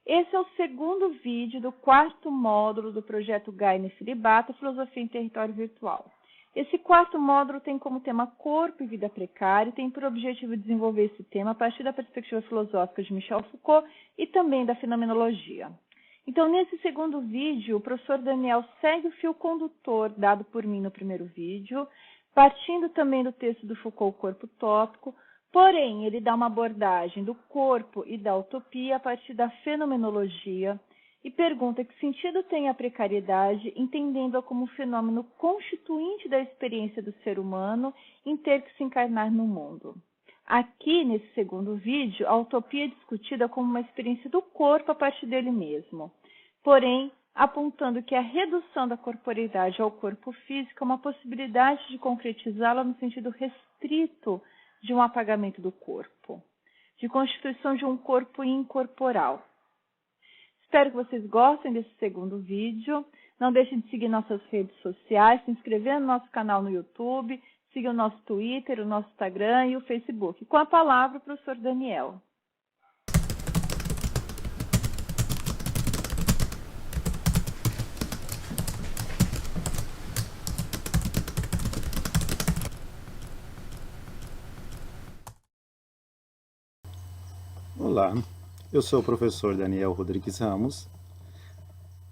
Esse é o segundo vídeo do quarto módulo do projeto Gaia Nefelibata, Filosofia em Território Virtual. Esse quarto módulo tem como tema Corpo e Vida Precária e tem por objetivo desenvolver esse tema a partir da perspectiva filosófica de Michel Foucault e também da fenomenologia. Então, nesse segundo vídeo, o professor Daniel segue o fio condutor dado por mim no primeiro vídeo, partindo também do texto do Foucault, Corpo Tópico, porém, ele dá uma abordagem do corpo e da utopia a partir da fenomenologia e pergunta que sentido tem a precariedade, entendendo-a como um fenômeno constituinte da experiência do ser humano em ter que se encarnar no mundo. Aqui, nesse segundo vídeo, a utopia é discutida como uma experiência do corpo a partir dele mesmo, porém, apontando que a redução da corporeidade ao corpo físico é uma possibilidade de concretizá-la no sentido restrito de um apagamento do corpo, de constituição de um corpo incorporal. Espero que vocês gostem desse segundo vídeo. Não deixem de seguir nossas redes sociais, se inscrever no nosso canal no YouTube, siga o nosso Twitter, o nosso Instagram e o Facebook. Com a palavra, o professor Daniel. Olá, eu sou o professor Daniel Rodrigues Ramos,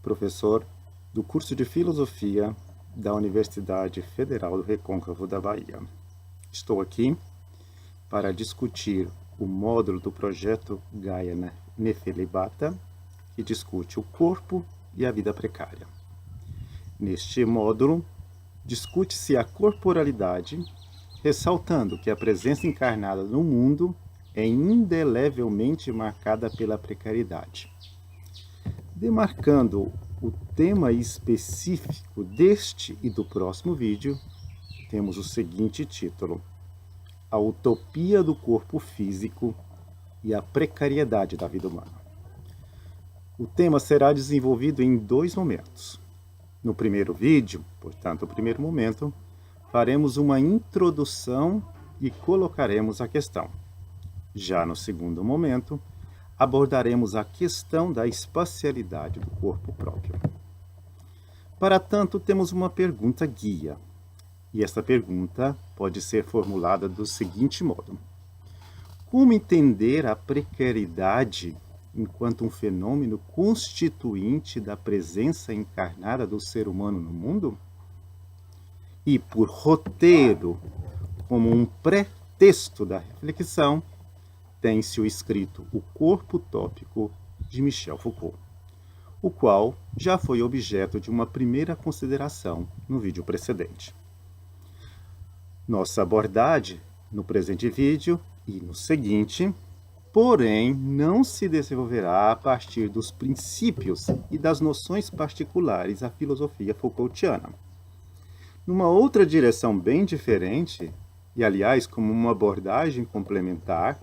professor do curso de Filosofia da Universidade Federal do Recôncavo da Bahia. Estou aqui para discutir o módulo do projeto Gaia Nefelibata, que discute o corpo e a vida precária. Neste módulo, discute-se a corporalidade, ressaltando que a presença encarnada no mundo é indelevelmente marcada pela precariedade. Demarcando o tema específico deste e do próximo vídeo, temos o seguinte título: A utopia do corpo físico e a precariedade da vida humana. O tema será desenvolvido em dois momentos. No primeiro vídeo, portanto, o primeiro momento, faremos uma introdução e colocaremos a questão. Já no segundo momento, abordaremos a questão da espacialidade do corpo próprio. Para tanto, temos uma pergunta guia. E esta pergunta pode ser formulada do seguinte modo: como entender a precariedade enquanto um fenômeno constituinte da presença encarnada do ser humano no mundo? E por roteiro, como um pré-texto da reflexão, tem-se o escrito O Corpo Tópico, de Michel Foucault, o qual já foi objeto de uma primeira consideração no vídeo precedente. Nossa abordagem no presente vídeo e no seguinte, porém, não se desenvolverá a partir dos princípios e das noções particulares da filosofia Foucaultiana. Numa outra direção bem diferente, e aliás como uma abordagem complementar,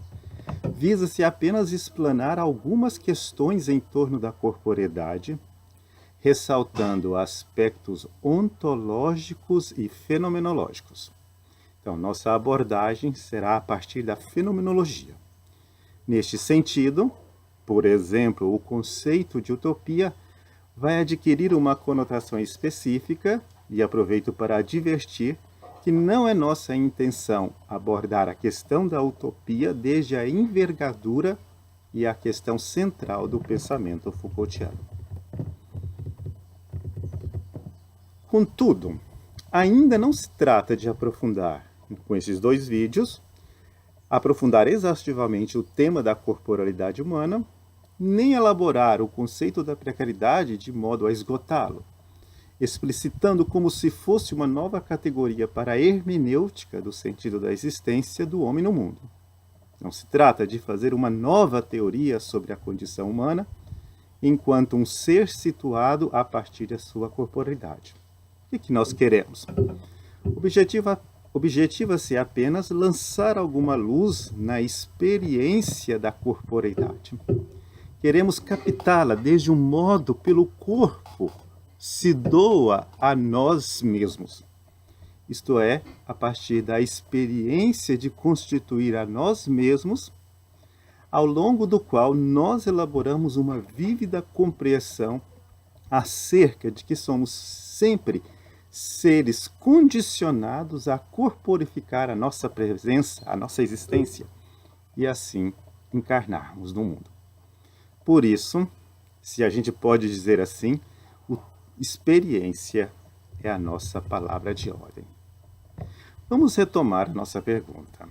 visa-se apenas explanar algumas questões em torno da corporeidade, ressaltando aspectos ontológicos e fenomenológicos. Então, nossa abordagem será a partir da fenomenologia. Neste sentido, por exemplo, o conceito de utopia vai adquirir uma conotação específica, e aproveito para advertir que não é nossa intenção abordar a questão da utopia desde a envergadura e a questão central do pensamento Foucaultiano. Contudo, ainda não se trata de aprofundar, com esses dois vídeos, aprofundar exaustivamente o tema da corporalidade humana, nem elaborar o conceito da precariedade de modo a esgotá-lo, explicitando como se fosse uma nova categoria para a hermenêutica do sentido da existência do homem no mundo. Não se trata de fazer uma nova teoria sobre a condição humana, enquanto um ser situado a partir da sua corporeidade. O que nós queremos? Objetiva-se apenas lançar alguma luz na experiência da corporeidade. Queremos captá-la desde um modo pelo corpo se doa a nós mesmos, isto é, a partir da experiência de constituir a nós mesmos ao longo do qual nós elaboramos uma vívida compreensão acerca de que somos sempre seres condicionados a corporificar a nossa presença, a nossa existência, e assim encarnarmos no mundo. Por isso, se a gente pode dizer assim, experiência é a nossa palavra de ordem. Vamos retomar a nossa pergunta.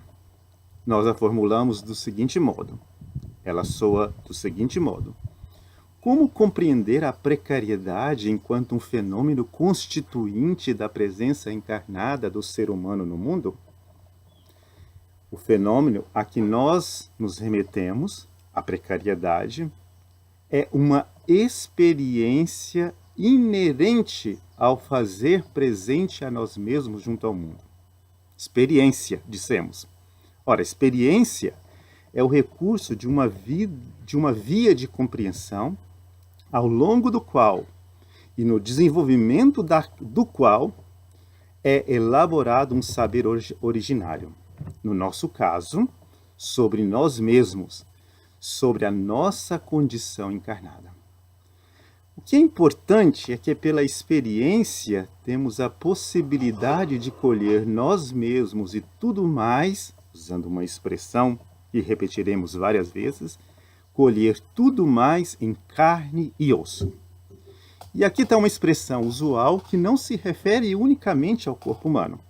Nós a formulamos do seguinte modo. Ela soa do seguinte modo. Como compreender a precariedade enquanto um fenômeno constituinte da presença encarnada do ser humano no mundo? O fenômeno a que nós nos remetemos, a precariedade, é uma experiência inerente ao fazer presente a nós mesmos junto ao mundo. Experiência, dissemos. Ora, experiência é o recurso de uma via de compreensão ao longo do qual e no desenvolvimento do qual é elaborado um saber originário. No nosso caso, sobre nós mesmos, sobre a nossa condição encarnada. O que é importante é que pela experiência temos a possibilidade de colher nós mesmos e tudo mais, usando uma expressão que repetiremos várias vezes, colher tudo mais em carne e osso. E aqui está uma expressão usual que não se refere unicamente ao corpo humano,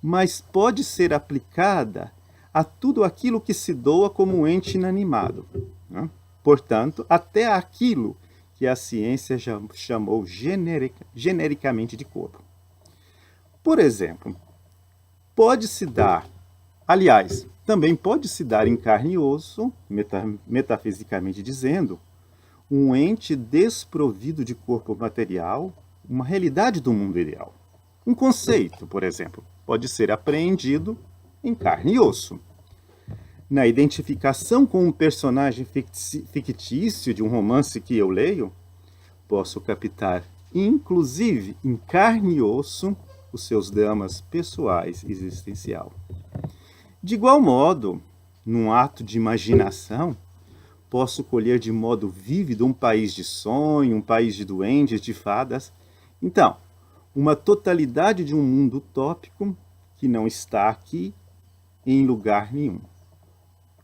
mas pode ser aplicada a tudo aquilo que se doa como um ente inanimado. Né? Portanto, até aquilo que a ciência já chamou genericamente de corpo. Por exemplo, pode-se dar, aliás, também pode-se dar em carne e osso, metafisicamente dizendo, um ente desprovido de corpo material, uma realidade do mundo ideal. Um conceito, por exemplo, pode ser apreendido em carne e osso. Na identificação com um personagem fictício de um romance que eu leio, posso captar, inclusive em carne e osso, os seus dramas pessoais e existencial. De igual modo, num ato de imaginação, posso colher de modo vívido um país de sonho, um país de duendes, de fadas. Então, uma totalidade de um mundo utópico que não está aqui em lugar nenhum.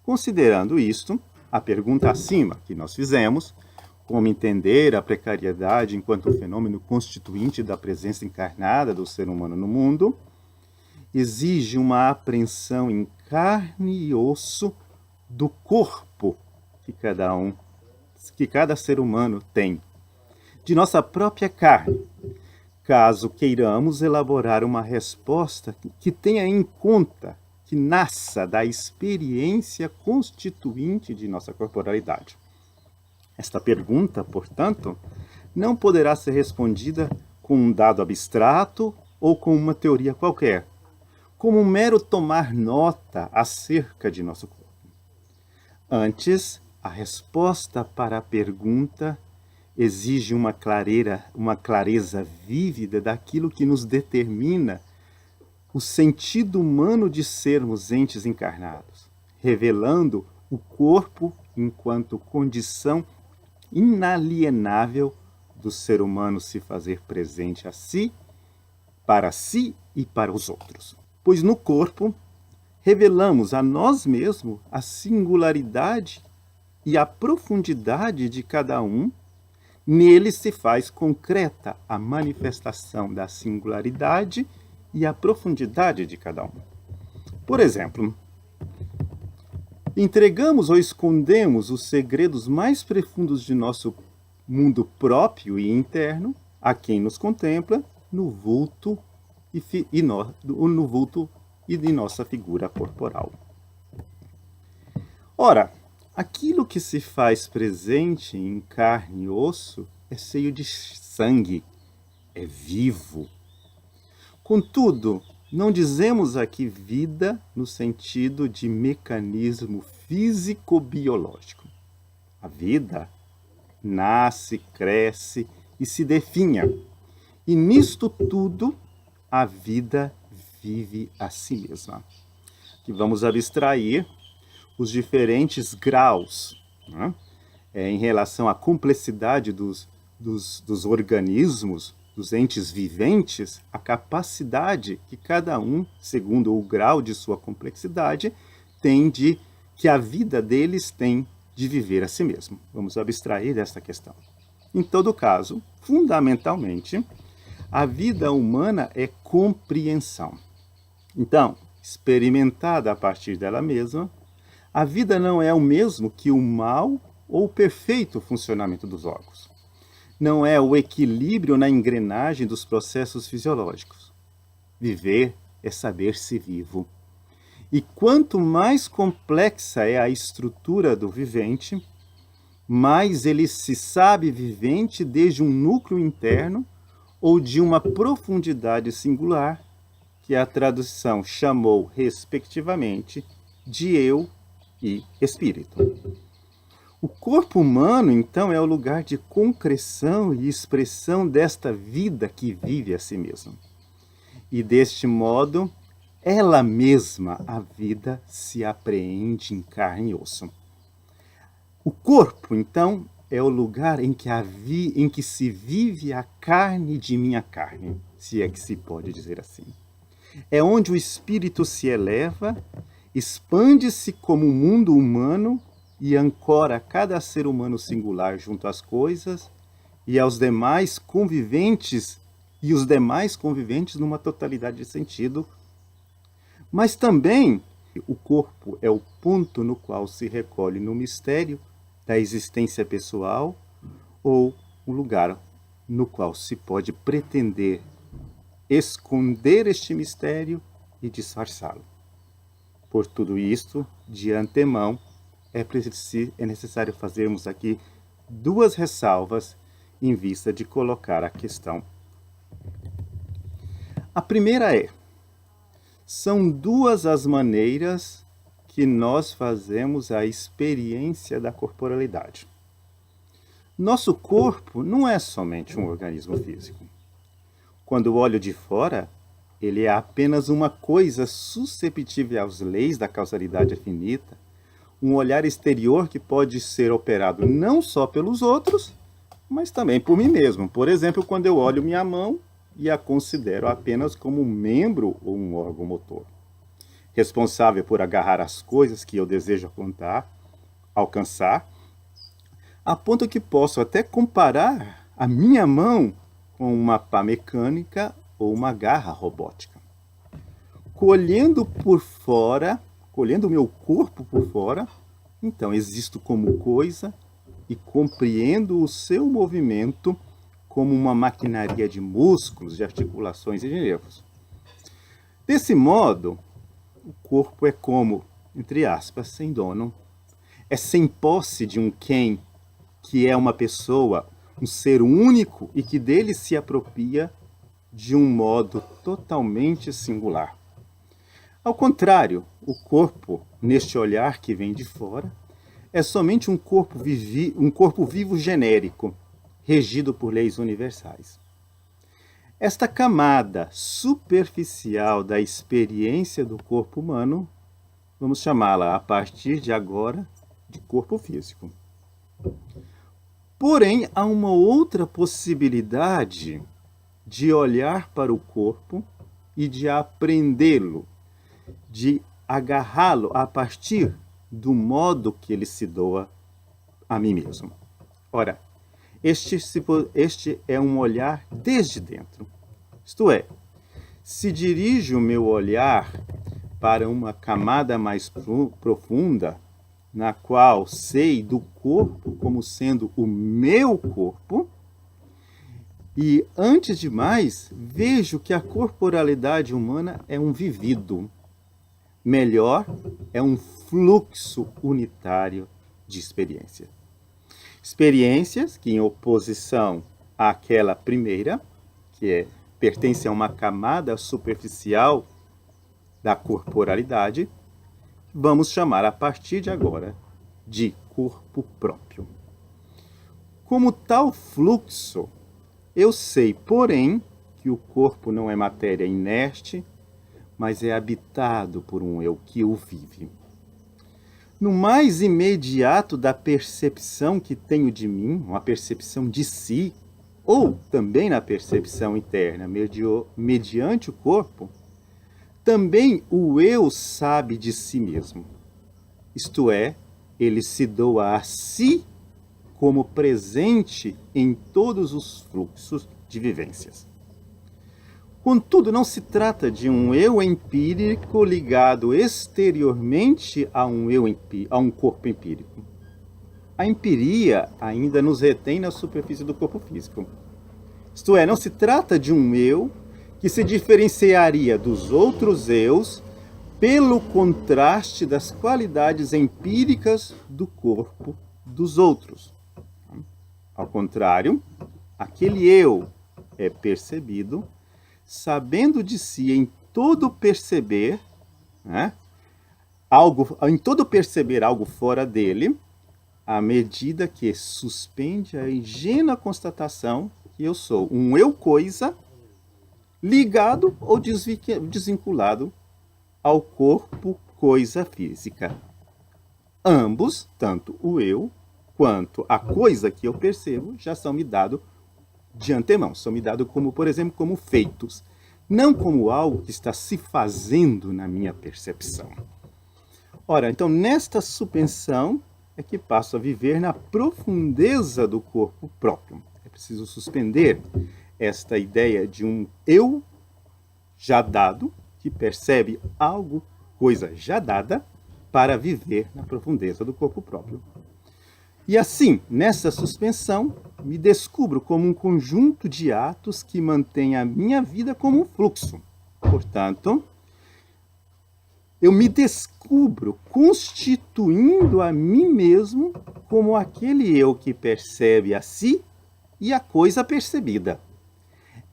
Considerando isto, a pergunta acima que nós fizemos, como entender a precariedade enquanto um fenômeno constituinte da presença encarnada do ser humano no mundo, exige uma apreensão em carne e osso do corpo que cada ser humano tem, de nossa própria carne, caso queiramos elaborar uma resposta que tenha em conta, que nasça da experiência constituinte de nossa corporalidade. Esta pergunta, portanto, não poderá ser respondida com um dado abstrato ou com uma teoria qualquer, como um mero tomar nota acerca de nosso corpo. Antes, a resposta para a pergunta exige uma clareza vívida daquilo que nos determina o sentido humano de sermos entes encarnados, revelando o corpo enquanto condição inalienável do ser humano se fazer presente a si e para os outros. Pois no corpo revelamos a nós mesmos a singularidade e a profundidade de cada um. Nele se faz concreta a manifestação da singularidade e a profundidade de cada um. Por exemplo, entregamos ou escondemos os segredos mais profundos de nosso mundo próprio e interno a quem nos contempla no vulto e de nossa figura corporal. Ora, aquilo que se faz presente em carne e osso é cheio de sangue, é vivo. Contudo, não dizemos aqui vida no sentido de mecanismo físico-biológico. A vida nasce, cresce e se definha. E nisto tudo, a vida vive a si mesma. Que vamos abstrair os diferentes graus, né? Em relação à complexidade dos organismos, dos entes viventes, a capacidade que cada um, segundo o grau de sua complexidade, tem que a vida deles tem de viver a si mesmo. Vamos abstrair desta questão. Em todo caso, fundamentalmente, a vida humana é compreensão. Então, experimentada a partir dela mesma, a vida não é o mesmo que o mau ou o perfeito funcionamento dos órgãos. Não é o equilíbrio na engrenagem dos processos fisiológicos. Viver é saber-se vivo. E quanto mais complexa é a estrutura do vivente, mais ele se sabe vivente desde um núcleo interno ou de uma profundidade singular, que a tradução chamou, respectivamente, de eu e espírito. O corpo humano, então, é o lugar de concreção e expressão desta vida que vive a si mesma. E deste modo, ela mesma, a vida, se apreende em carne e osso. O corpo, então, é o lugar em que se vive a carne de minha carne, se é que se pode dizer assim. É onde o espírito se eleva, expande-se como o mundo humano e ancora cada ser humano singular junto às coisas e aos demais conviventes, e os demais conviventes numa totalidade de sentido. Mas também o corpo é o ponto no qual se recolhe no mistério da existência pessoal ou um lugar no qual se pode pretender esconder este mistério e disfarçá-lo. Por tudo isto, de antemão, é necessário fazermos aqui duas ressalvas em vista de colocar a questão. A primeira são duas as maneiras que nós fazemos a experiência da corporalidade. Nosso corpo não é somente um organismo físico. Quando olho de fora, ele é apenas uma coisa susceptível às leis da causalidade finita, um olhar exterior que pode ser operado não só pelos outros, mas também por mim mesmo. Por exemplo, quando eu olho minha mão e a considero apenas como um membro ou um órgão motor, responsável por agarrar as coisas que eu desejo alcançar, a ponto que posso até comparar a minha mão com uma pá mecânica ou uma garra robótica. Colhendo o meu corpo por fora, então existo como coisa e compreendo o seu movimento como uma maquinaria de músculos, de articulações e de nervos. Desse modo, o corpo é como, entre aspas, sem dono. É sem posse de um quem, que é uma pessoa, um ser único e que dele se apropria de um modo totalmente singular. Ao contrário, o corpo, neste olhar que vem de fora, é somente um corpo vivo genérico, regido por leis universais. Esta camada superficial da experiência do corpo humano, vamos chamá-la a partir de agora de corpo físico. Porém, há uma outra possibilidade de olhar para o corpo e de aprendê-lo, de agarrá-lo a partir do modo que ele se doa a mim mesmo. Ora, este é um olhar desde dentro. Isto é, se dirijo o meu olhar para uma camada mais profunda, na qual sei do corpo como sendo o meu corpo, e, antes de mais, vejo que a corporalidade humana é um vivido. Melhor, é um fluxo unitário de experiência. Experiências que, em oposição àquela primeira, que pertence a uma camada superficial da corporalidade, vamos chamar a partir de agora de corpo próprio. Como tal fluxo, eu sei, porém, que o corpo não é matéria inerte, mas é habitado por um eu que o vive. no mais imediato da percepção que tenho de mim, uma percepção de si, ou também na percepção interna, mediante o corpo, também o eu sabe de si mesmo. Isto é, ele se doa a si como presente em todos os fluxos de vivências. Contudo, não se trata de um eu empírico ligado exteriormente a um corpo empírico. A empiria ainda nos retém na superfície do corpo físico. Isto é, não se trata de um eu que se diferenciaria dos outros eus pelo contraste das qualidades empíricas do corpo dos outros. Ao contrário, aquele eu é percebido sabendo de si em todo perceber, algo fora dele, à medida que suspende a ingênua constatação que eu sou um eu coisa ligado ou desvinculado ao corpo coisa física. Ambos, tanto o eu quanto a coisa que eu percebo, já são me dados de antemão, são me dados como, por exemplo, como feitos, não como algo que está se fazendo na minha percepção. Ora, então, nesta suspensão é que passo a viver na profundeza do corpo próprio. É preciso suspender esta ideia de um eu já dado, que percebe algo, coisa já dada, para viver na profundeza do corpo próprio. E assim, nessa suspensão, me descubro como um conjunto de atos que mantém a minha vida como um fluxo. Portanto, eu me descubro constituindo a mim mesmo como aquele eu que percebe a si e a coisa percebida.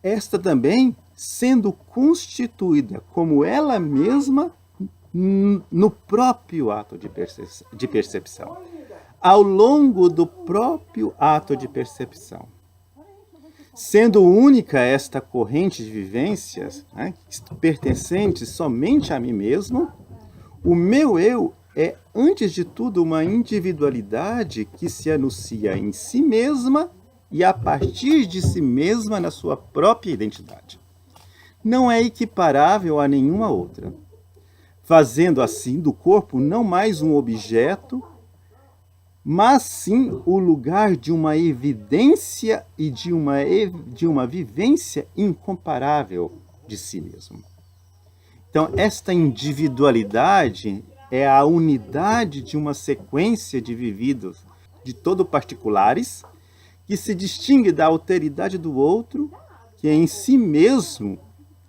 Esta também sendo constituída como ela mesma no próprio ato de percepção. Ao longo do próprio ato de percepção. Sendo única esta corrente de vivências, pertencente somente a mim mesmo, o meu eu é, antes de tudo, uma individualidade que se anuncia em si mesma e a partir de si mesma na sua própria identidade. Não é equiparável a nenhuma outra, fazendo assim do corpo não mais um objeto, mas sim o lugar de uma evidência e de uma vivência incomparável de si mesmo. Então, esta individualidade é a unidade de uma sequência de vividos, de todo particulares, que se distingue da alteridade do outro, que em si mesmo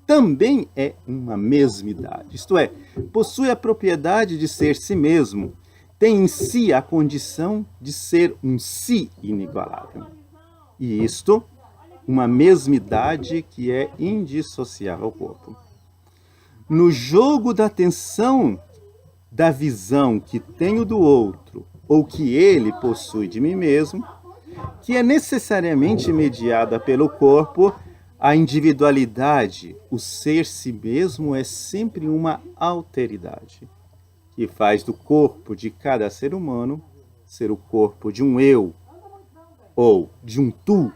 também é uma mesmidade. Isto é, possui a propriedade de ser si mesmo, tem em si a condição de ser um si inigualável. E isto, uma mesmidade que é indissociável ao corpo. No jogo da atenção da visão que tenho do outro, ou que ele possui de mim mesmo, que é necessariamente mediada pelo corpo, a individualidade, o ser si mesmo, é sempre uma alteridade, que faz do corpo de cada ser humano ser o corpo de um eu, ou de um tu,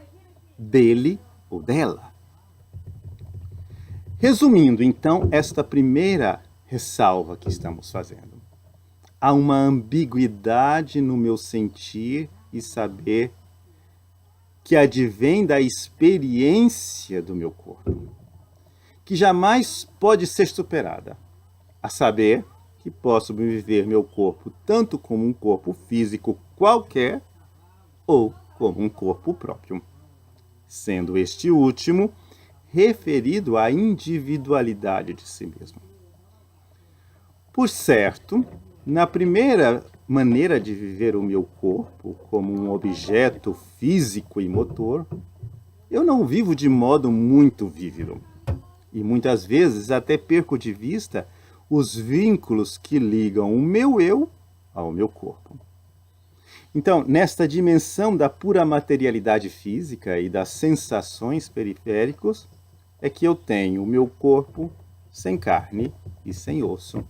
dele ou dela. Resumindo, então, esta primeira ressalva que estamos fazendo. Há uma ambiguidade no meu sentir e saber que advém da experiência do meu corpo, que jamais pode ser superada, a saber que posso viver meu corpo tanto como um corpo físico qualquer ou como um corpo próprio, sendo este último referido à individualidade de si mesmo. Por certo, na primeira maneira de viver o meu corpo como um objeto físico e motor, eu não vivo de modo muito vívido e muitas vezes até perco de vista os vínculos que ligam o meu eu ao meu corpo. Então, nesta dimensão da pura materialidade física e das sensações periféricas, é que eu tenho o meu corpo sem carne e sem osso,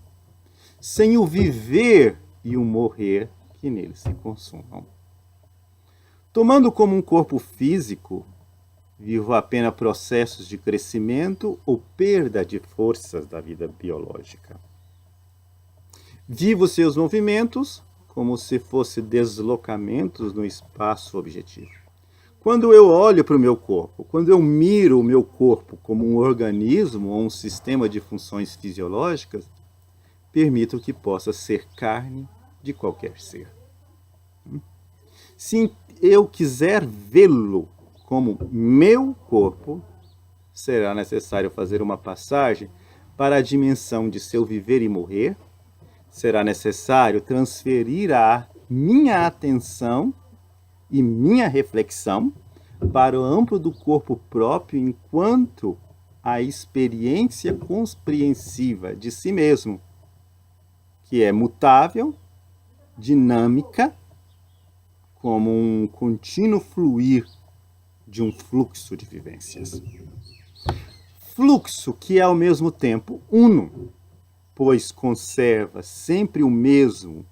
sem o viver e o morrer que nele se consumam. Tomando como um corpo físico, vivo apenas processos de crescimento ou perda de forças da vida biológica. Vivo seus movimentos como se fossem deslocamentos no espaço objetivo. Quando eu olho para o meu corpo, quando eu miro o meu corpo como um organismo ou um sistema de funções fisiológicas, permito que possa ser carne de qualquer ser. Se eu quiser vê-lo como meu corpo, será necessário fazer uma passagem para a dimensão de seu viver e morrer. Será necessário transferir a minha atenção e minha reflexão para o amplo do corpo próprio enquanto a experiência compreensiva de si mesmo, que é mutável, dinâmica, como um contínuo fluir de um fluxo de vivências. Fluxo que é ao mesmo tempo uno, pois conserva sempre o mesmo,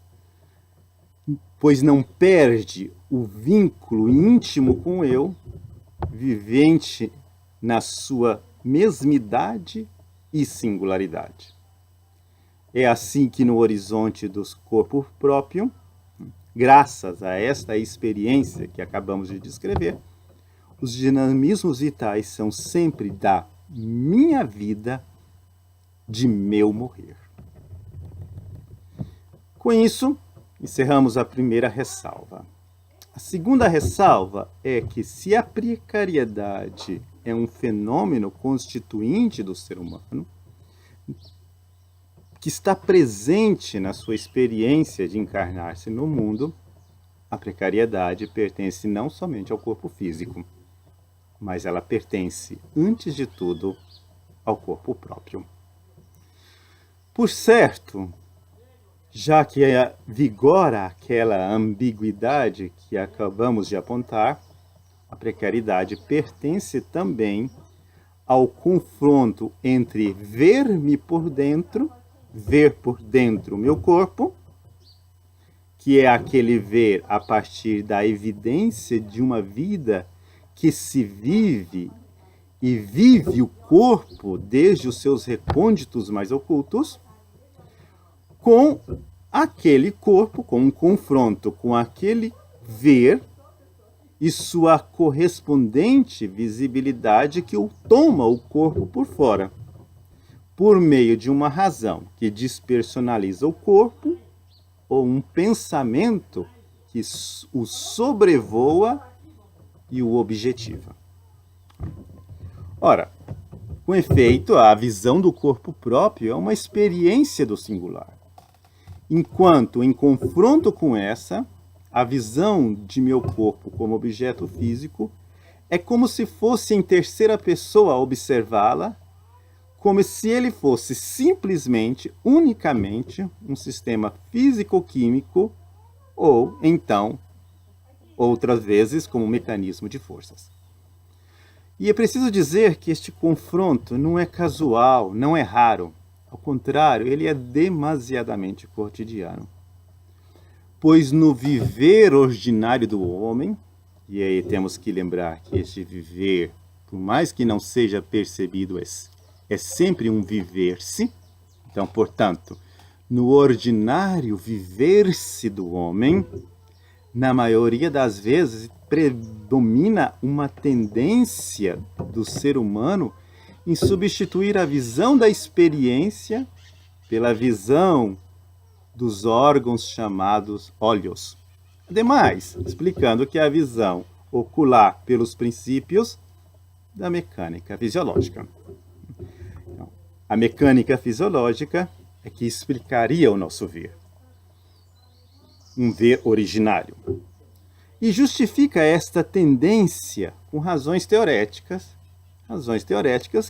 pois não perde o vínculo íntimo com o eu, vivente na sua mesmidade e singularidade. É assim que no horizonte dos corpos próprios, graças a esta experiência que acabamos de descrever, os dinamismos vitais são sempre da minha vida, de meu morrer. Com isso, encerramos a primeira ressalva. A segunda ressalva é que se a precariedade é um fenômeno constituinte do ser humano, que está presente na sua experiência de encarnar-se no mundo, a precariedade pertence não somente ao corpo físico, mas ela pertence, antes de tudo, ao corpo próprio. Por certo, já que vigora aquela ambiguidade que acabamos de apontar, a precariedade pertence também ao confronto entre ver-me por dentro, ver por dentro o meu corpo, que é aquele ver a partir da evidência de uma vida que se vive e vive o corpo desde os seus recônditos mais ocultos, com aquele corpo, com um confronto com aquele ver e sua correspondente visibilidade que o toma o corpo por fora, por meio de uma razão que despersonaliza o corpo ou um pensamento que o sobrevoa e o objetiva. Ora, com efeito, a visão do corpo próprio é uma experiência do singular. Enquanto, em confronto com essa, a visão de meu corpo como objeto físico é como se fosse em terceira pessoa observá-la, como se ele fosse simplesmente, unicamente, um sistema físico-químico ou, então, outras vezes, como um mecanismo de forças. E é preciso dizer que este confronto não é casual, não é raro. Ao contrário, ele é demasiadamente cotidiano. Pois no viver ordinário do homem, e aí temos que lembrar que este viver, por mais que não seja percebido, é sempre um viver-se. Então, portanto, no ordinário viver-se do homem, na maioria das vezes, predomina uma tendência do ser humano em substituir a visão da experiência pela visão dos órgãos chamados olhos. Ademais, explicando que a visão ocular pelos princípios da mecânica fisiológica. Então, a mecânica fisiológica é que explicaria o nosso ver. Um ver originário. E justifica esta tendência com razões teoréticas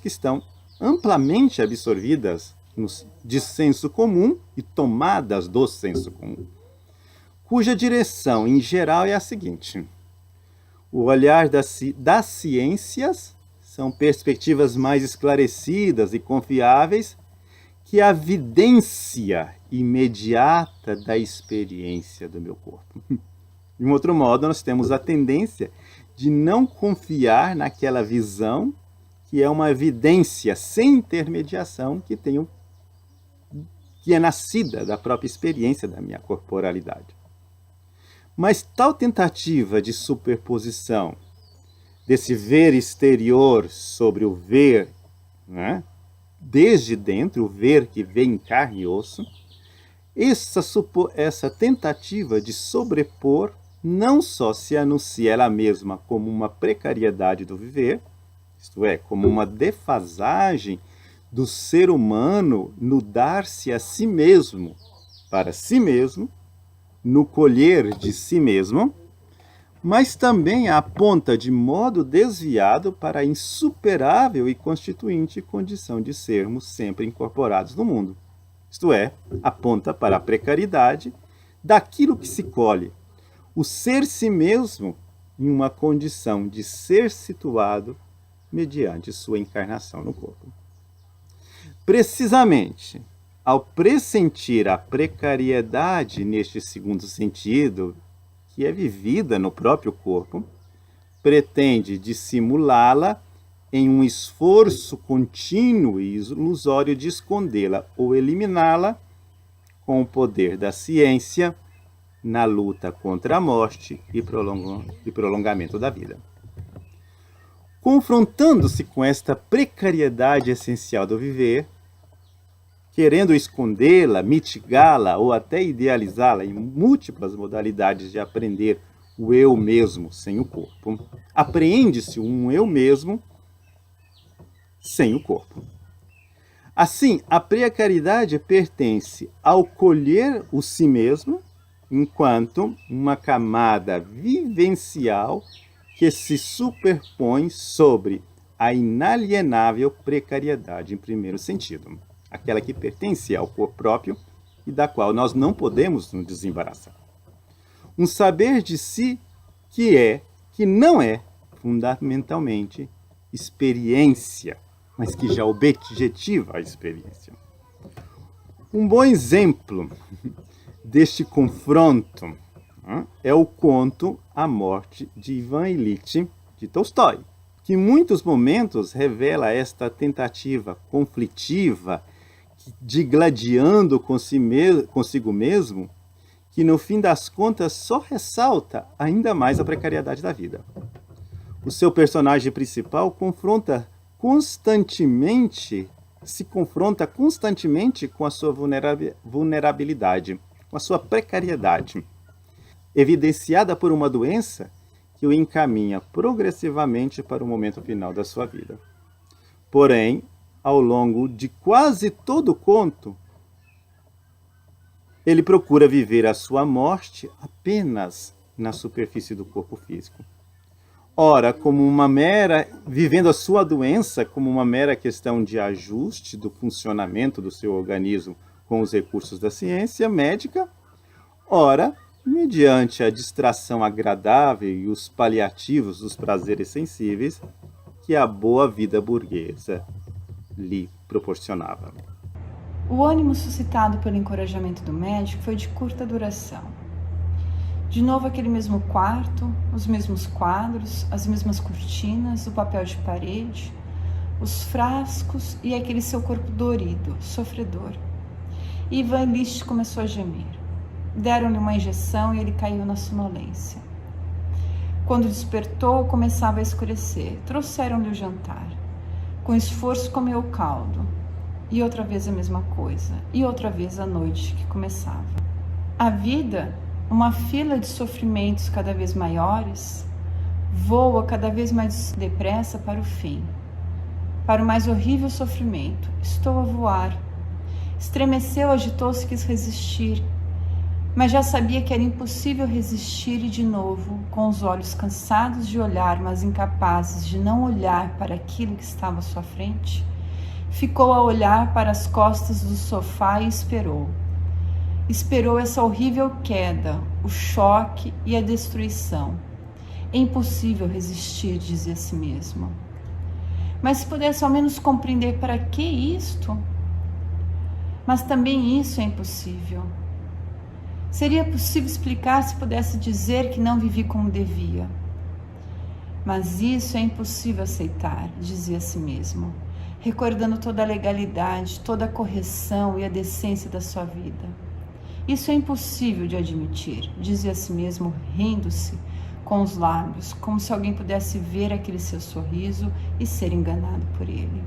que estão amplamente absorvidas de senso comum e tomadas do senso comum, cuja direção, em geral, é a seguinte: o olhar das ciências são perspectivas mais esclarecidas e confiáveis que a vidência imediata da experiência do meu corpo. De um outro modo, nós temos a tendência de não confiar naquela visão que é uma evidência sem intermediação que é nascida da própria experiência da minha corporalidade. Mas tal tentativa de superposição desse ver exterior sobre o ver, né? Desde dentro, o ver que vem em carne e osso, essa tentativa de sobrepor não só se anuncia ela mesma como uma precariedade do viver, isto é, como uma defasagem do ser humano no dar-se a si mesmo, para si mesmo, no colher de si mesmo, mas também aponta de modo desviado para a insuperável e constituinte condição de sermos sempre incorporados no mundo. Isto é, aponta para a precariedade daquilo que se colhe, o ser si mesmo em uma condição de ser situado mediante sua encarnação no corpo. Precisamente, ao pressentir a precariedade neste segundo sentido, que é vivida no próprio corpo, pretende dissimulá-la em um esforço contínuo e ilusório de escondê-la ou eliminá-la com o poder da ciência na luta contra a morte e prolongamento da vida. Confrontando-se com esta precariedade essencial do viver, querendo escondê-la, mitigá-la ou até idealizá-la em múltiplas modalidades de aprender o eu mesmo sem o corpo, apreende-se um eu mesmo sem o corpo. Assim, a precariedade pertence ao colher o si mesmo enquanto uma camada vivencial que se superpõe sobre a inalienável precariedade em primeiro sentido, aquela que pertence ao corpo próprio e da qual nós não podemos nos desembaraçar. Um saber de si que não é fundamentalmente experiência, mas que já objetiva a experiência. Um bom exemplo deste confronto é o conto A Morte de Ivan Ilyich de Tolstói, que em muitos momentos revela esta tentativa conflitiva, digladiando consigo mesmo, que no fim das contas só ressalta ainda mais a precariedade da vida. O seu personagem principal se confronta constantemente com a sua vulnerabilidade, com a sua precariedade, evidenciada por uma doença que o encaminha progressivamente para o momento final da sua vida. Porém, ao longo de quase todo o conto, ele procura viver a sua morte apenas na superfície do corpo físico. Ora, vivendo a sua doença como uma mera questão de ajuste do funcionamento do seu organismo com os recursos da ciência médica, ora, mediante a distração agradável e os paliativos dos prazeres sensíveis que a boa vida burguesa lhe proporcionava. O ânimo suscitado pelo encorajamento do médico foi de curta duração. De novo aquele mesmo quarto, os mesmos quadros, as mesmas cortinas, o papel de parede, os frascos e aquele seu corpo dorido, sofredor. E Ivan Ilyich começou a gemer. Deram-lhe uma injeção e ele caiu na sonolência. Quando despertou, começava a escurecer. Trouxeram-lhe o jantar. Com esforço comeu o caldo. E outra vez a mesma coisa. E outra vez a noite que começava. A vida, uma fila de sofrimentos cada vez maiores, voa cada vez mais depressa para o fim. Para o mais horrível sofrimento. Estou a voar. Estremeceu, agitou-se, quis resistir. Mas já sabia que era impossível resistir e de novo, com os olhos cansados de olhar, mas incapazes de não olhar para aquilo que estava à sua frente, ficou a olhar para as costas do sofá e esperou. Esperou essa horrível queda, o choque e a destruição. É impossível resistir, dizia a si mesmo. Mas se pudesse ao menos compreender para que isto? Mas também isso é impossível. Seria possível explicar se pudesse dizer que não vivi como devia. Mas isso é impossível aceitar, dizia a si mesmo, recordando toda a legalidade, toda a correção e a decência da sua vida. Isso é impossível de admitir, dizia a si mesmo, rindo-se com os lábios, como se alguém pudesse ver aquele seu sorriso e ser enganado por ele.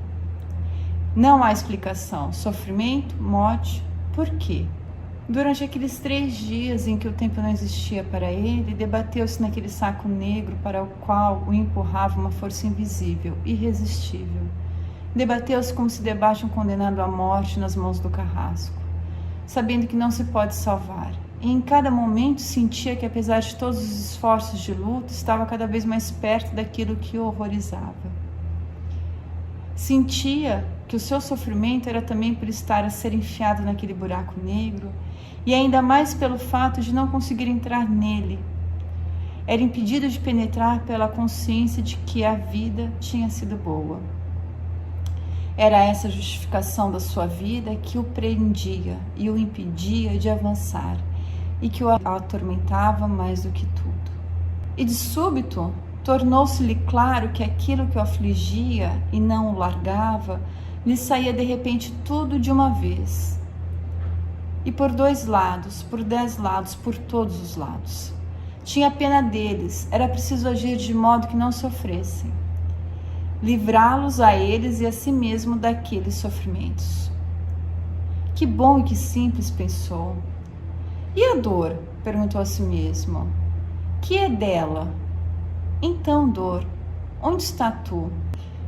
Não há explicação. Sofrimento, morte, por quê? Durante aqueles 3 dias em que o tempo não existia para ele, debateu-se naquele saco negro para o qual o empurrava uma força invisível, irresistível. Debateu-se como se debate um condenado à morte nas mãos do carrasco, sabendo que não se pode salvar. E em cada momento sentia que, apesar de todos os esforços de luta, estava cada vez mais perto daquilo que o horrorizava. Sentia que o seu sofrimento era também por estar a ser enfiado naquele buraco negro, e ainda mais pelo fato de não conseguir entrar nele. Era impedido de penetrar pela consciência de que a vida tinha sido boa. Era essa a justificação da sua vida que o prendia e o impedia de avançar, e que o atormentava mais do que tudo. E de súbito, tornou-se-lhe claro que aquilo que o afligia e não o largava, lhe saía de repente tudo de uma vez. E por 2 lados, por 10 lados, por todos os lados. Tinha pena deles, era preciso agir de modo que não sofressem. Livrá-los a eles e a si mesmo daqueles sofrimentos. Que bom e que simples, pensou. E a dor? Perguntou a si mesmo. Que é dela? Então, dor, onde está tu?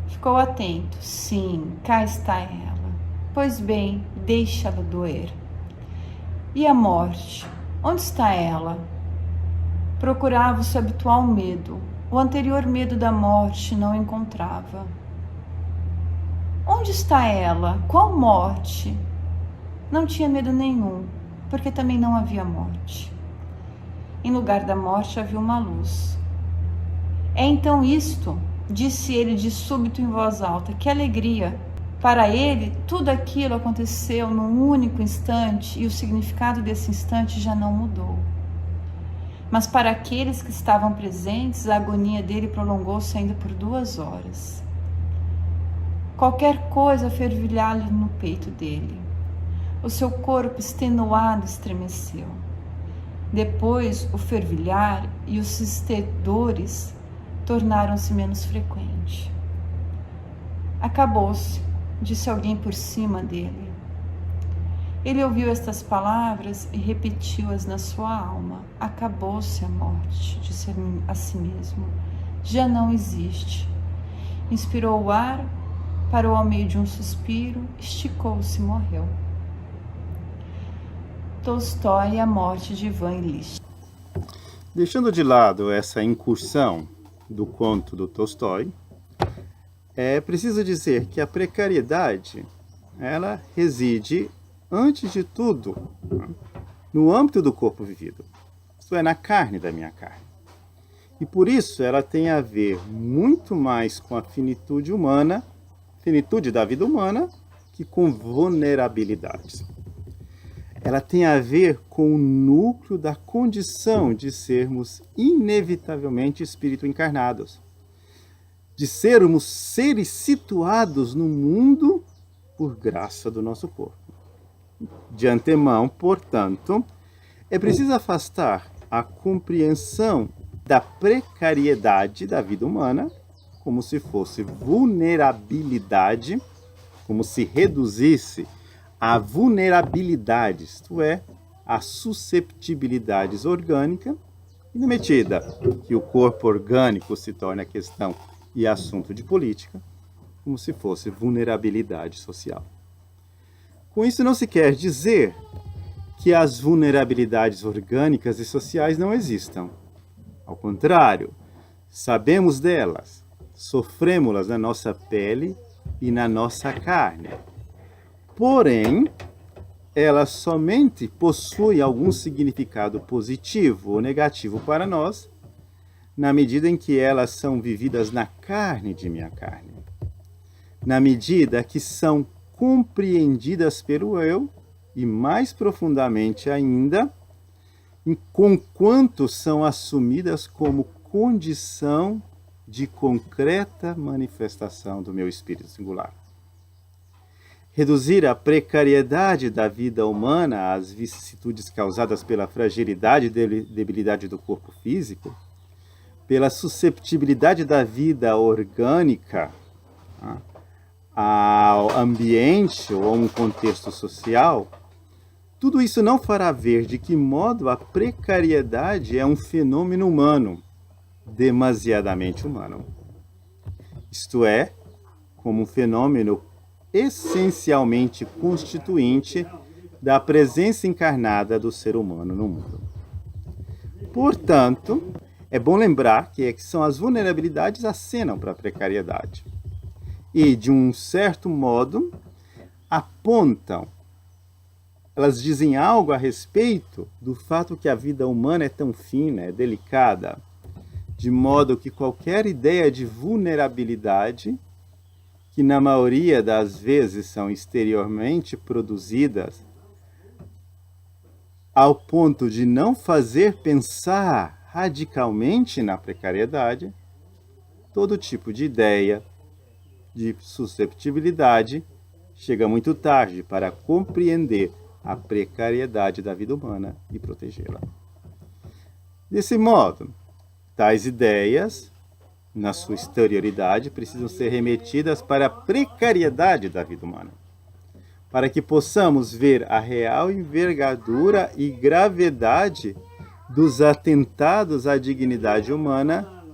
Ficou atento. Sim, cá está ela. Pois bem, deixa-la doer. E a morte? Onde está ela? Procurava o seu habitual medo. O anterior medo da morte não encontrava. Onde está ela? Qual morte? Não tinha medo nenhum, porque também não havia morte. Em lugar da morte havia uma luz. É então isto, disse ele de súbito em voz alta, que alegria! Para ele, tudo aquilo aconteceu num único instante e o significado desse instante já não mudou. Mas para aqueles que estavam presentes, a agonia dele prolongou-se ainda por 2 horas. Qualquer coisa fervilhava no peito dele. O seu corpo extenuado estremeceu. Depois, o fervilhar e os estedores tornaram-se menos frequentes. Acabou-se, disse alguém por cima dele. Ele ouviu estas palavras e repetiu-as na sua alma. Acabou-se a morte, disse a si mesmo. Já não existe. Inspirou o ar, parou ao meio de um suspiro, esticou-se e morreu. Tolstói e a morte de Ivan Ilitch. Deixando de lado essa incursão do conto do Tolstói, é preciso dizer que a precariedade, ela reside, antes de tudo, no âmbito do corpo vivido, isto é, na carne da minha carne. E por isso ela tem a ver muito mais com a finitude humana, finitude da vida humana, que com vulnerabilidades. Ela tem a ver com o núcleo da condição de sermos inevitavelmente espírito encarnados, de sermos seres situados no mundo por graça do nosso corpo. De antemão, portanto, é preciso afastar a compreensão da precariedade da vida humana como se fosse vulnerabilidade, como se reduzisse a vulnerabilidade, isto é, a susceptibilidades orgânicas, e na medida que o corpo orgânico se torna questão e assunto de política, como se fosse vulnerabilidade social. Com isso não se quer dizer que as vulnerabilidades orgânicas e sociais não existam. Ao contrário, sabemos delas, sofremos-las na nossa pele e na nossa carne. Porém, elas somente possuem algum significado positivo ou negativo para nós, na medida em que elas são vividas na carne de minha carne. Na medida que são compreendidas pelo eu e mais profundamente ainda, conquanto são assumidas como condição de concreta manifestação do meu espírito singular. Reduzir a precariedade da vida humana às vicissitudes causadas pela fragilidade e debilidade do corpo físico, pela susceptibilidade da vida orgânica ao ambiente ou a um contexto social, tudo isso não fará ver de que modo a precariedade é um fenômeno humano, demasiadamente humano. Isto é, como um fenômeno essencialmente constituinte da presença encarnada do ser humano no mundo. Portanto, é bom lembrar que são as vulnerabilidades acenam para a precariedade e, de um certo modo, apontam, elas dizem algo a respeito do fato que a vida humana é tão fina, é delicada, de modo que qualquer ideia de vulnerabilidade, que na maioria das vezes são exteriormente produzidas, ao ponto de não fazer pensar radicalmente na precariedade, todo tipo de ideia de susceptibilidade chega muito tarde para compreender a precariedade da vida humana e protegê-la. Desse modo, tais ideias, na sua exterioridade, precisam ser remetidas para a precariedade da vida humana, para que possamos ver a real envergadura e gravidade dos atentados à dignidade humana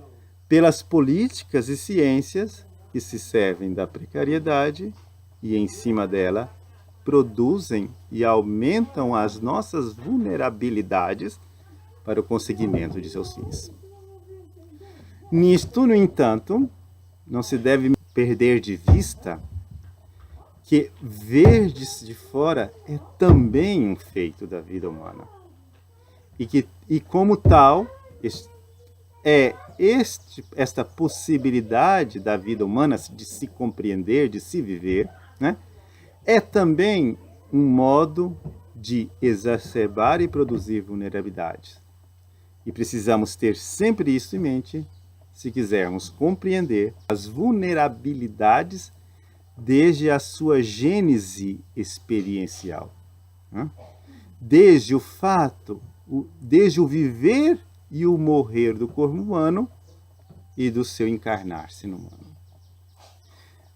pelas políticas e ciências que se servem da precariedade e, em cima dela, produzem e aumentam as nossas vulnerabilidades para o conseguimento de seus fins. Nisto, no entanto, não se deve perder de vista que ver de fora é também um feito da vida humana. E como tal, esta possibilidade da vida humana de se compreender, de se viver, né, é também um modo de exacerbar e produzir vulnerabilidades. E precisamos ter sempre isso em mente se quisermos compreender as vulnerabilidades desde a sua gênese experiencial. Desde o fato, desde o viver e o morrer do corpo humano e do seu encarnar-se no humano.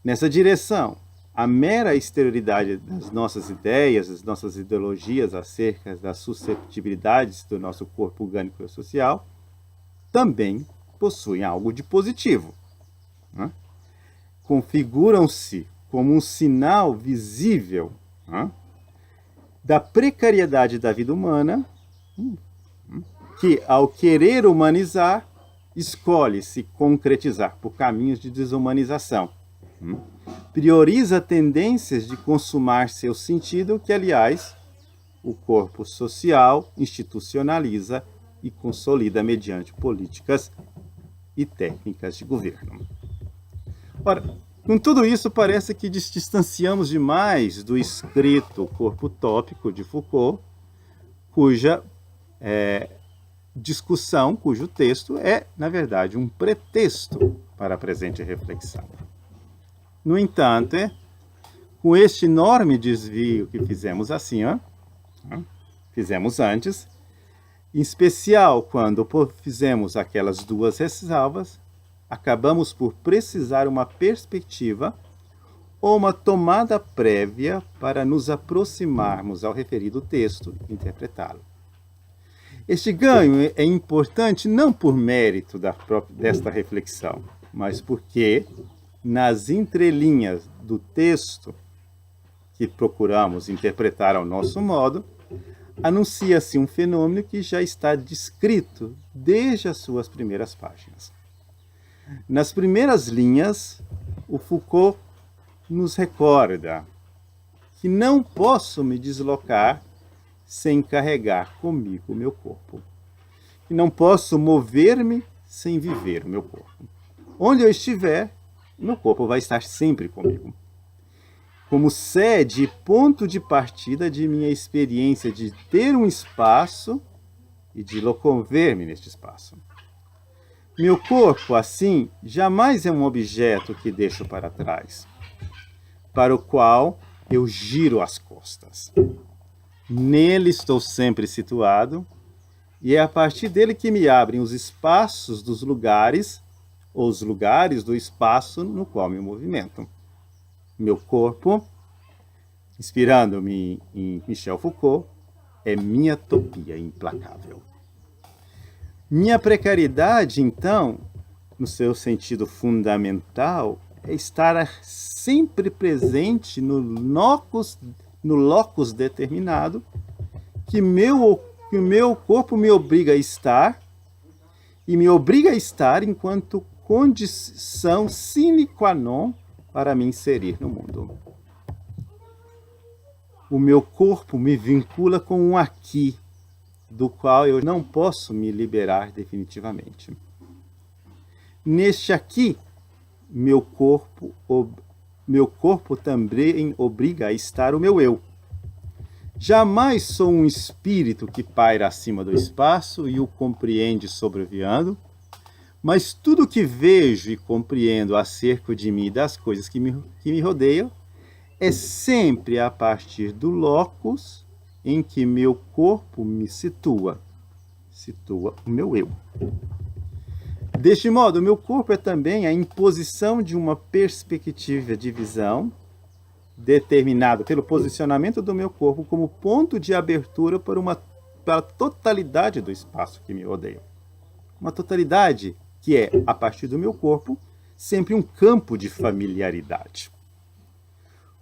Nessa direção, a mera exterioridade das nossas ideias, das nossas ideologias acerca das susceptibilidades do nosso corpo orgânico e social, também possuem algo de positivo. Configuram-se como um sinal visível da precariedade da vida humana, que, ao querer humanizar, escolhe se concretizar por caminhos de desumanização. Prioriza tendências de consumar seu sentido, que, aliás, o corpo social institucionaliza e consolida mediante políticas e técnicas de governo. Ora, com tudo isso, parece que distanciamos demais do escrito corpo utópico de Foucault, cuja discussão, cujo texto é, na verdade, um pretexto para a presente reflexão. No entanto, com este enorme desvio que fizemos fizemos antes, em especial quando fizemos aquelas duas ressalvas, acabamos por precisar uma perspectiva ou uma tomada prévia para nos aproximarmos ao referido texto e interpretá-lo. Este ganho é importante não por mérito desta reflexão, mas porque, nas entrelinhas do texto que procuramos interpretar ao nosso modo, anuncia-se um fenômeno que já está descrito desde as suas primeiras páginas. Nas primeiras linhas, o Foucault nos recorda que não posso me deslocar sem carregar comigo o meu corpo. Que não posso mover-me sem viver o meu corpo. Onde eu estiver, meu corpo vai estar sempre comigo. como sede e ponto de partida de minha experiência de ter um espaço e de locomover-me neste espaço. Meu corpo, assim, jamais é um objeto que deixo para trás, para o qual eu giro as costas. Nele estou sempre situado, e é a partir dele que me abrem os espaços dos lugares, ou os lugares do espaço no qual me movimento. Meu corpo, inspirando-me em Michel Foucault, é minha topia implacável. Minha precariedade, então, no seu sentido fundamental, é estar sempre presente no locus determinado que meu corpo me obriga a estar, e me obriga a estar enquanto condição sine qua non para me inserir no mundo. O meu corpo me vincula com um aqui, do qual eu não posso me liberar definitivamente. Neste aqui, meu corpo também obriga a estar o meu eu. Jamais sou um espírito que paira acima do espaço e o compreende sobrevoando, mas tudo que vejo e compreendo acerca de mim e das coisas que me rodeiam é sempre a partir do locus em que meu corpo me situa o meu eu. Deste modo, o meu corpo é também a imposição de uma perspectiva de visão determinado pelo posicionamento do meu corpo como ponto de abertura para a totalidade do espaço que me rodeia. Uma totalidade que é, a partir do meu corpo, sempre um campo de familiaridade.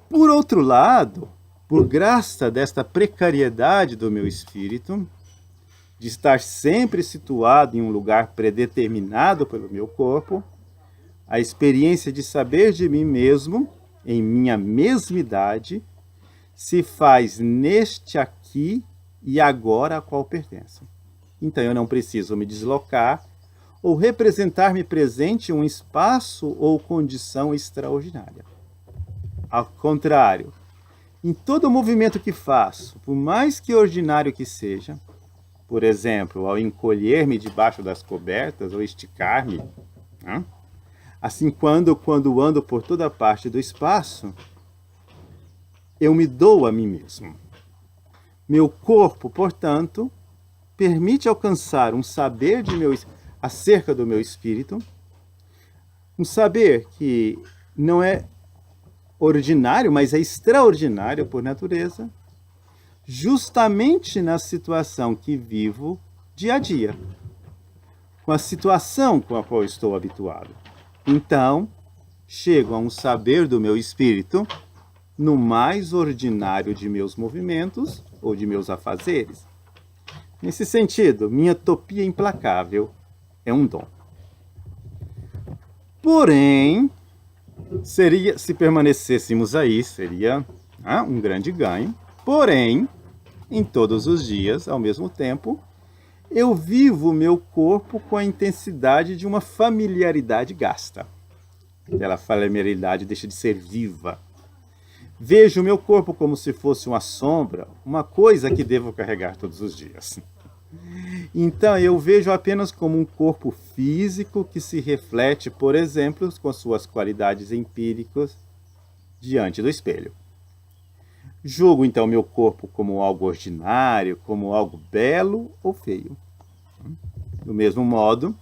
Por outro lado, por graça desta precariedade do meu espírito, de estar sempre situado em um lugar predeterminado pelo meu corpo, a experiência de saber de mim mesmo, em minha mesmidade, se faz neste aqui e agora a qual pertenço. Então eu não preciso me deslocar ou representar-me presente em um espaço ou condição extraordinária. Ao contrário, em todo movimento que faço, por mais que ordinário que seja, por exemplo, ao encolher-me debaixo das cobertas ou esticar-me, assim quando ando por toda parte do espaço, eu me dou a mim mesmo. Meu corpo, portanto, permite alcançar um saber acerca do meu espírito, um saber que não é ordinário, mas é extraordinário por natureza, justamente na situação que vivo dia a dia, com a situação com a qual estou habituado. Então, chego a um saber do meu espírito no mais ordinário de meus movimentos ou de meus afazeres. Nesse sentido, minha topia implacável é um dom. Porém, se permanecêssemos aí, seria um grande ganho. Porém, em todos os dias, ao mesmo tempo, eu vivo o meu corpo com a intensidade de uma familiaridade gasta. Aquela familiaridade deixa de ser viva. Vejo o meu corpo como se fosse uma sombra, uma coisa que devo carregar todos os dias. Então, eu vejo apenas como um corpo físico que se reflete, por exemplo, com suas qualidades empíricas diante do espelho. Julgo, então, meu corpo como algo ordinário, como algo belo ou feio. Do mesmo modo,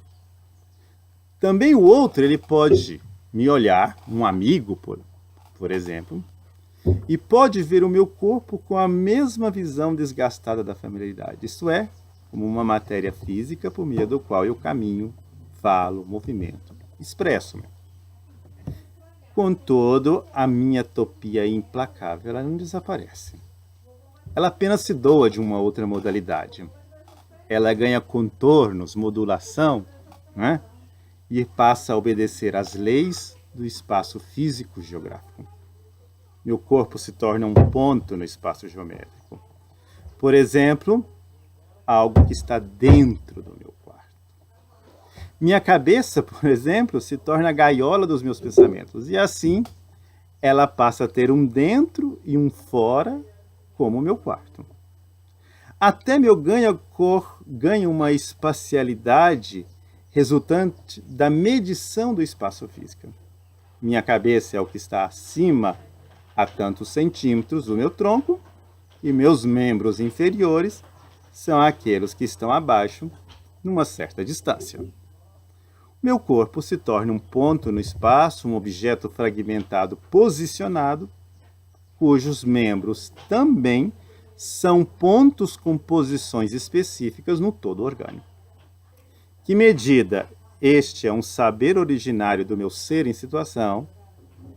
também o outro ele pode me olhar, um amigo, por exemplo, e pode ver o meu corpo com a mesma visão desgastada da familiaridade, isto é, como uma matéria física por meio do qual eu caminho, falo, movimento, expresso-me. Contudo, a minha topia implacável ela não desaparece. Ela apenas se doa de uma outra modalidade. Ela ganha contornos, modulação, e passa a obedecer às leis do espaço físico geográfico. Meu corpo se torna um ponto no espaço geométrico. Por exemplo, algo que está dentro do meu quarto. Minha cabeça, por exemplo, se torna a gaiola dos meus pensamentos. E assim, ela passa a ter um dentro e um fora, como o meu quarto. Até meu ganha-cor ganha uma espacialidade resultante da medição do espaço físico. Minha cabeça é o que está acima a tantos centímetros do meu tronco, e meus membros inferiores são aqueles que estão abaixo, numa certa distância. Meu corpo se torna um ponto no espaço, um objeto fragmentado posicionado, cujos membros também são pontos com posições específicas no todo orgânico. Que medida este é um saber originário do meu ser em situação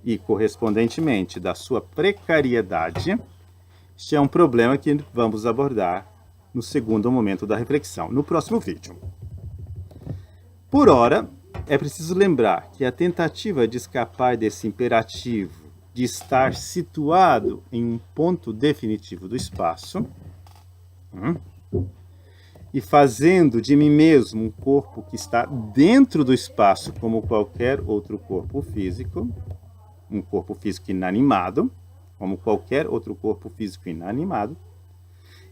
e, correspondentemente, da sua precariedade, este é um problema que vamos abordar no segundo momento da reflexão, no próximo vídeo. Por ora, é preciso lembrar que a tentativa de escapar desse imperativo de estar situado em um ponto definitivo do espaço e fazendo de mim mesmo um corpo que está dentro do espaço como qualquer outro corpo físico, um corpo físico inanimado, como qualquer outro corpo físico inanimado,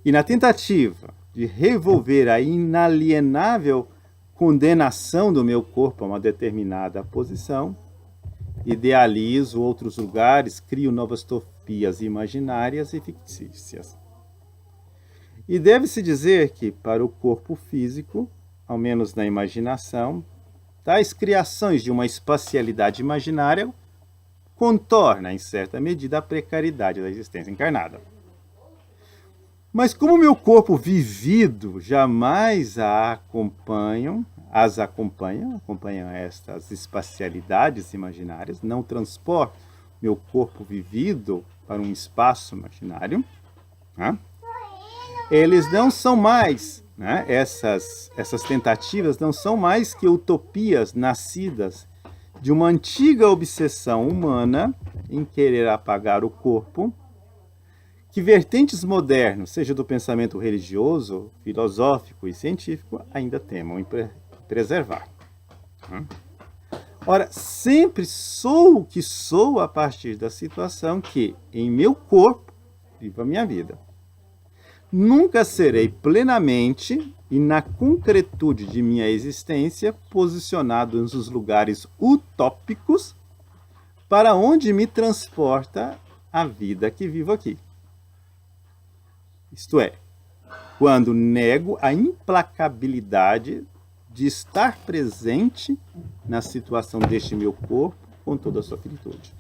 e na tentativa de revolver a inalienável condenação do meu corpo a uma determinada posição, idealizo outros lugares, crio novas utopias imaginárias e fictícias. E deve-se dizer que, para o corpo físico, ao menos na imaginação, tais criações de uma espacialidade imaginária contorna, em certa medida, a precariedade da existência encarnada. Mas como meu corpo vivido jamais acompanham estas espacialidades imaginárias, não transportam meu corpo vivido para um espaço imaginário, eles não são mais, essas tentativas não são mais que utopias nascidas de uma antiga obsessão humana em querer apagar o corpo, que vertentes modernos, seja do pensamento religioso, filosófico e científico, ainda temam em preservar. Ora, sempre sou o que sou a partir da situação que, em meu corpo, vivo a minha vida. Nunca serei plenamente e na concretude de minha existência posicionado nos lugares utópicos para onde me transporta a vida que vivo aqui. Isto é, quando nego a implacabilidade de estar presente na situação deste meu corpo com toda a sua finitude.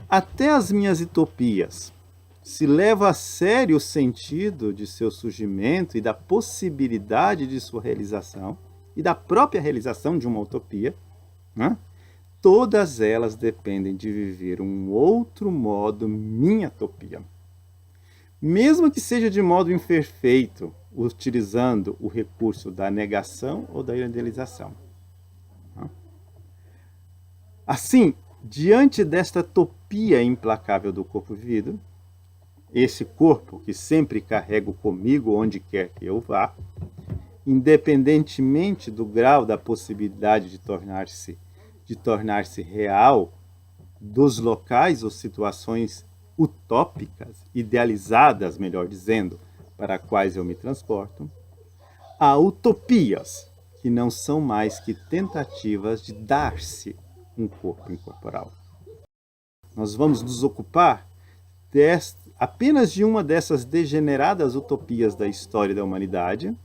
Até as minhas utopias, se leva a sério o sentido de seu surgimento e da possibilidade de sua realização, e da própria realização de uma utopia, todas elas dependem de viver um outro modo minha utopia. Mesmo que seja de modo imperfeito, utilizando o recurso da negação ou da idealização. Assim, diante desta utopia implacável do corpo vivido, esse corpo que sempre carrego comigo onde quer que eu vá, independentemente do grau da possibilidade de tornar-se real, dos locais ou situações utópicas, idealizadas, melhor dizendo, para as quais eu me transporto, há utopias que não são mais que tentativas de dar-se um corpo incorporal. Nós vamos nos ocupar apenas de uma dessas degeneradas utopias da história da humanidade,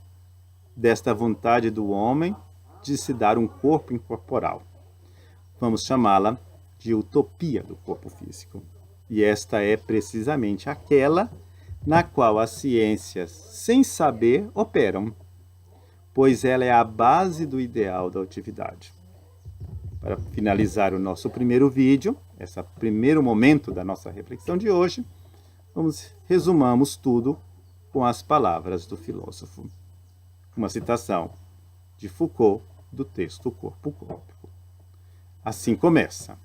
desta vontade do homem de se dar um corpo incorporal. Vamos chamá-la de utopia do corpo físico. E esta é precisamente aquela na qual as ciências, sem saber, operam, pois ela é a base do ideal da atividade. Para finalizar o nosso primeiro vídeo, esse primeiro momento da nossa reflexão de hoje, resumamos tudo com as palavras do filósofo. Uma citação de Foucault do texto Corpo Utópico. Assim começa: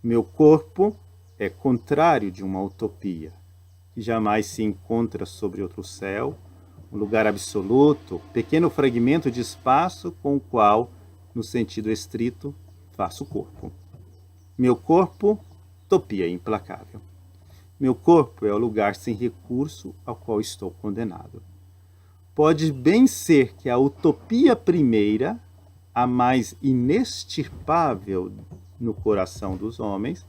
meu corpo é contrário de uma utopia, que jamais se encontra sobre outro céu, um lugar absoluto, pequeno fragmento de espaço com o qual, no sentido estrito, faço corpo. Meu corpo utopia implacável. Meu corpo é o lugar sem recurso ao qual estou condenado. Pode bem ser que a utopia primeira, a mais inextirpável no coração dos homens,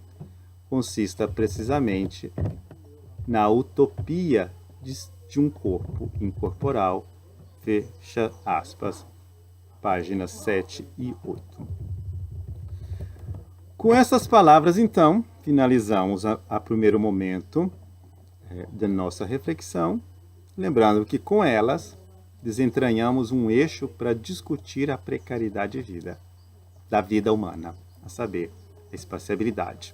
consista precisamente na utopia de um corpo incorporal, fecha aspas, páginas 7 e 8. Com essas palavras, então, finalizamos a primeiro momento da nossa reflexão, lembrando que com elas desentranhamos um eixo para discutir a precariedade da vida humana, a saber, a espaciabilidade.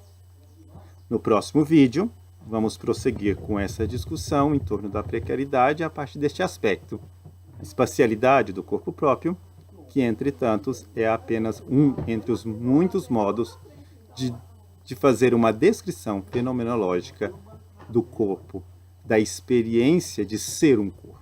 No próximo vídeo, vamos prosseguir com essa discussão em torno da precariedade a partir deste aspecto, a espacialidade do corpo próprio, que, entre tantos, é apenas um entre os muitos modos de fazer uma descrição fenomenológica do corpo, da experiência de ser um corpo.